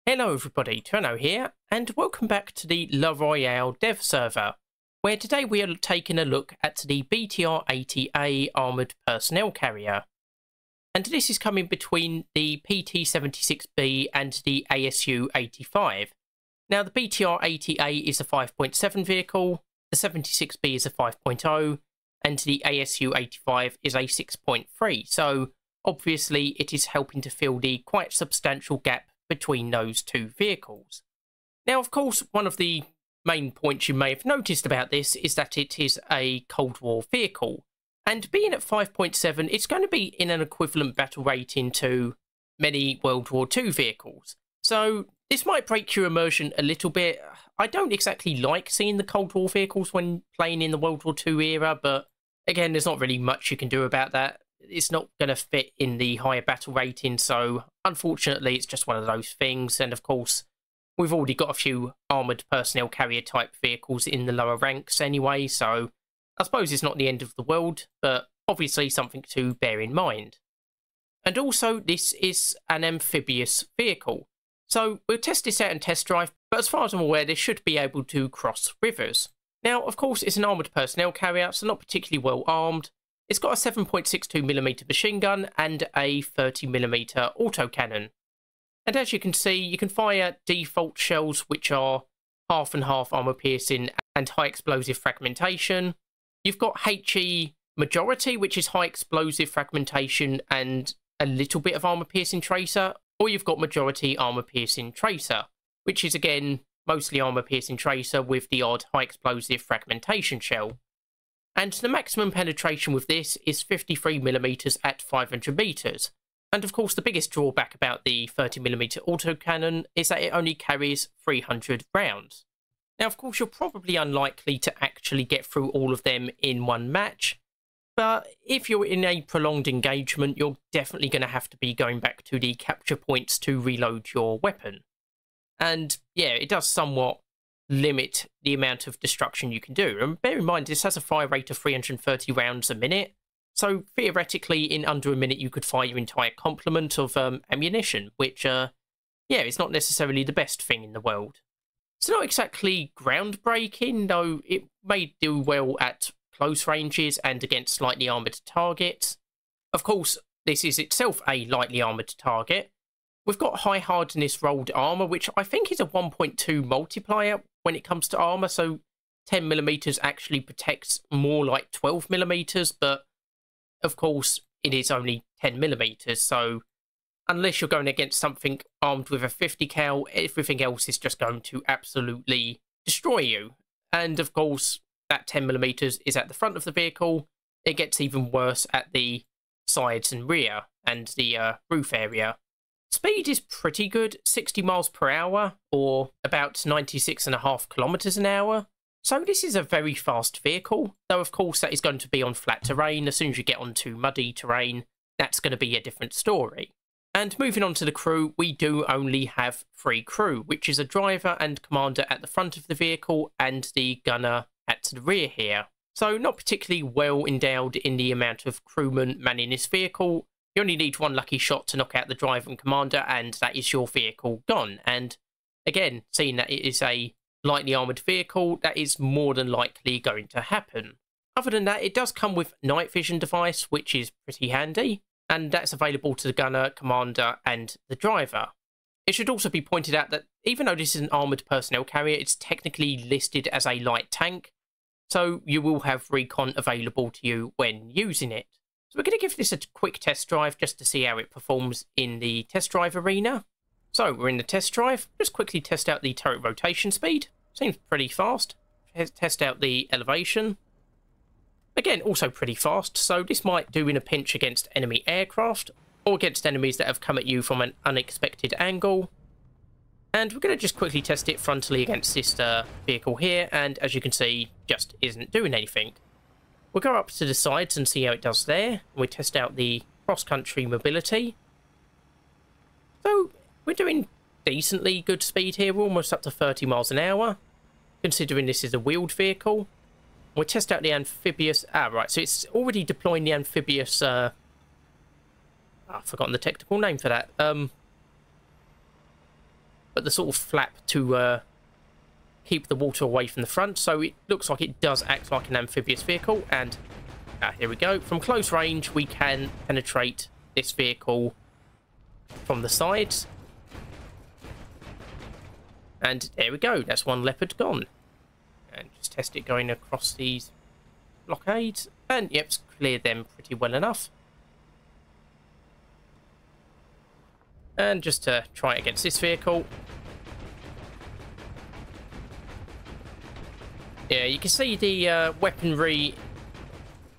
Hello everybody, Turno here, and welcome back to the Le Royale dev server, where today we are taking a look at the BTR-80A armoured personnel carrier. And this is coming between the PT-76B and the ASU-85. Now the BTR-80A is a 5.7 vehicle, the 76B is a 5.0, and the ASU-85 is a 6.3, so obviously it is helping to fill the quite substantial gap between those two vehicles. Now, of course, one of the main points you may have noticed about this is that it is a Cold War vehicle, and being at 5.7, it's going to be in an equivalent battle rating to many World War II vehicles. So this might break your immersion a little bit. I don't exactly like seeing the Cold War vehicles when playing in the World War II era, but again, there's not really much you can do about that. It's not going to fit in the higher battle rating, so unfortunately it's just one of those things. And of course, we've already got a few armoured personnel carrier type vehicles in the lower ranks anyway, so I suppose it's not the end of the world, but obviously something to bear in mind. And also, this is an amphibious vehicle, so we'll test this out in test drive, but as far as I'm aware, this should be able to cross rivers. Now, of course, it's an armoured personnel carrier, so not particularly well armed. It's got a 7.62mm machine gun and a 30mm autocannon. And as you can see, you can fire default shells, which are half and half armor piercing and high explosive fragmentation. You've got HE majority, which is high explosive fragmentation and a little bit of armor piercing tracer. Or you've got majority armor piercing tracer, which is again mostly armor piercing tracer with the odd high explosive fragmentation shell. And the maximum penetration with this is 53mm at 500 meters. And of course, the biggest drawback about the 30mm autocannon is that it only carries 300 rounds. Now, of course, you're probably unlikely to actually get through all of them in one match, but if you're in a prolonged engagement, you're definitely going to have to be going back to the capture points to reload your weapon. And yeah, it does somewhat limit the amount of destruction you can do. And bear in mind, this has a fire rate of 330 rounds a minute, so theoretically in under a minute you could fire your entire complement of ammunition, which yeah, is not necessarily the best thing in the world. It's not exactly groundbreaking, though it may do well at close ranges and against slightly armoured targets. Of course, this is itself a lightly armoured target. We've got high hardness rolled armour, which I think is a 1.2 multiplier when it comes to armour, so 10mm actually protects more like 12mm, but of course it is only 10mm, so unless you're going against something armed with a 50 cal, everything else is just going to absolutely destroy you. And of course, that 10mm is at the front of the vehicle. It gets even worse at the sides and rear and the roof area. Speed is pretty good, 60 miles per hour, or about 96.5 kilometers an hour. So this is a very fast vehicle, though of course that is going to be on flat terrain. As soon as you get onto muddy terrain, that's going to be a different story. And moving on to the crew, we do only have 3 crew, which is a driver and commander at the front of the vehicle and the gunner at the rear here. So not particularly well endowed in the amount of crewmen manning this vehicle. You only need one lucky shot to knock out the driver and commander, and that is your vehicle gone. And again, seeing that it is a lightly armoured vehicle, that is more than likely going to happen. Other than that, it does come with night vision device, which is pretty handy, and that's available to the gunner, commander, and the driver. It should also be pointed out that even though this is an armoured personnel carrier, it's technically listed as a light tank, so you will have recon available to you when using it. So we're going to give this a quick test drive just to see how it performs in the test drive arena. So we're in the test drive. Just quickly test out the turret rotation speed. Seems pretty fast. Test out the elevation. Again, also pretty fast, so this might do in a pinch against enemy aircraft or against enemies that have come at you from an unexpected angle. And we're going to just quickly test it frontally against this vehicle here, and as you can see, just isn't doing anything. We'll go up to the sides and see how it does there. We test out the cross-country mobility. So we're doing decently good speed here. We're almost up to 30 miles an hour, considering this is a wheeled vehicle. We'll test out the amphibious... right, so it's already deploying the amphibious... I've forgotten the technical name for that. but the sort of flap to keep the water away from the front, so it looks like it does act like an amphibious vehicle. And here we go. From close range, we can penetrate this vehicle from the sides. And there we go. That's one Leopard gone. And just test it going across these blockades. And yep, it's cleared them pretty well enough. And just to try it against this vehicle. Yeah, you can see the weaponry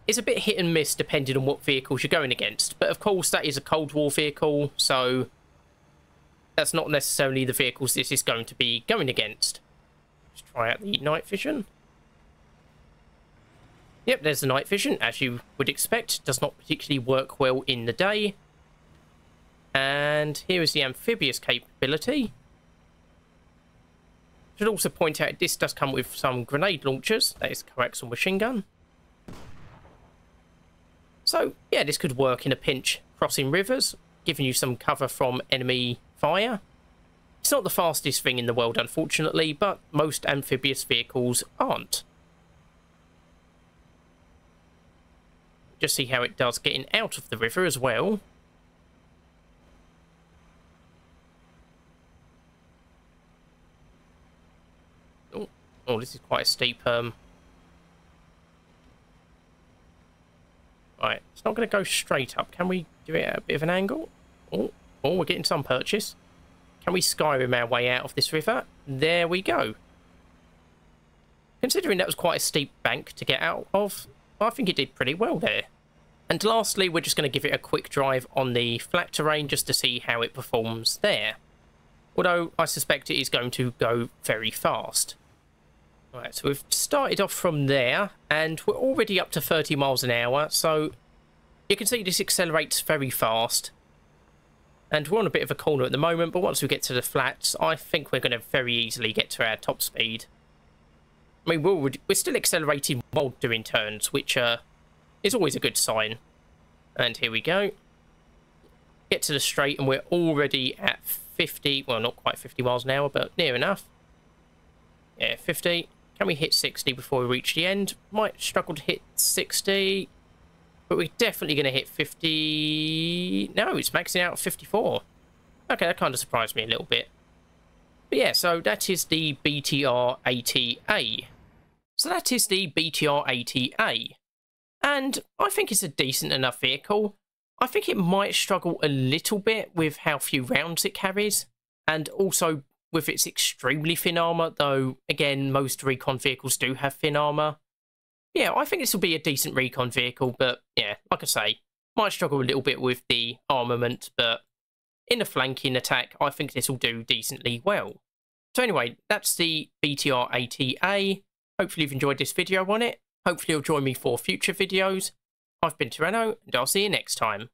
is a bit hit and miss depending on what vehicles you're going against. But of course, that is a Cold War vehicle, so that's not necessarily the vehicles this is going to be going against. Let's try out the night vision. Yep, there's the night vision, as you would expect. Does not particularly work well in the day. And here is the amphibious capability. Should also point out this does come with some grenade launchers. That is the coaxial machine gun. So, yeah, this could work in a pinch crossing rivers, giving you some cover from enemy fire. It's not the fastest thing in the world, unfortunately, but most amphibious vehicles aren't. Just see how it does getting out of the river as well. Oh, this is quite a steep... Right, it's not going to go straight up. Can we do it at a bit of an angle? Oh, we're getting some purchase. Can we Skyrim our way out of this river? There we go. Considering that was quite a steep bank to get out of, I think it did pretty well there. And lastly, we're just going to give it a quick drive on the flat terrain just to see how it performs there. Although I suspect it is going to go very fast. Right, so we've started off from there, and we're already up to 30 miles an hour, so you can see this accelerates very fast. And we're on a bit of a corner at the moment, but once we get to the flats, I think we're going to very easily get to our top speed. I mean, we're still accelerating while doing turns, which is always a good sign. And here we go. Get to the straight, and we're already at 50, well, not quite 50 miles an hour, but near enough. Yeah, 50. Can we hit 60 before we reach the end? Might struggle to hit 60, but we're definitely going to hit 50. No, it's maxing out at 54. Okay, that kind of surprised me a little bit. But yeah, so that is the BTR-80A. So that is the BTR-80A. And I think it's a decent enough vehicle. I think it might struggle a little bit with how few rounds it carries, and also with its extremely thin armour, though, again, most recon vehicles do have thin armour. Yeah, I think this will be a decent recon vehicle, but yeah, like I say, might struggle a little bit with the armament, but in a flanking attack, I think this will do decently well. So anyway, that's the BTR-80A. Hopefully you've enjoyed this video on it. Hopefully you'll join me for future videos. I've been Tyranno, and I'll see you next time.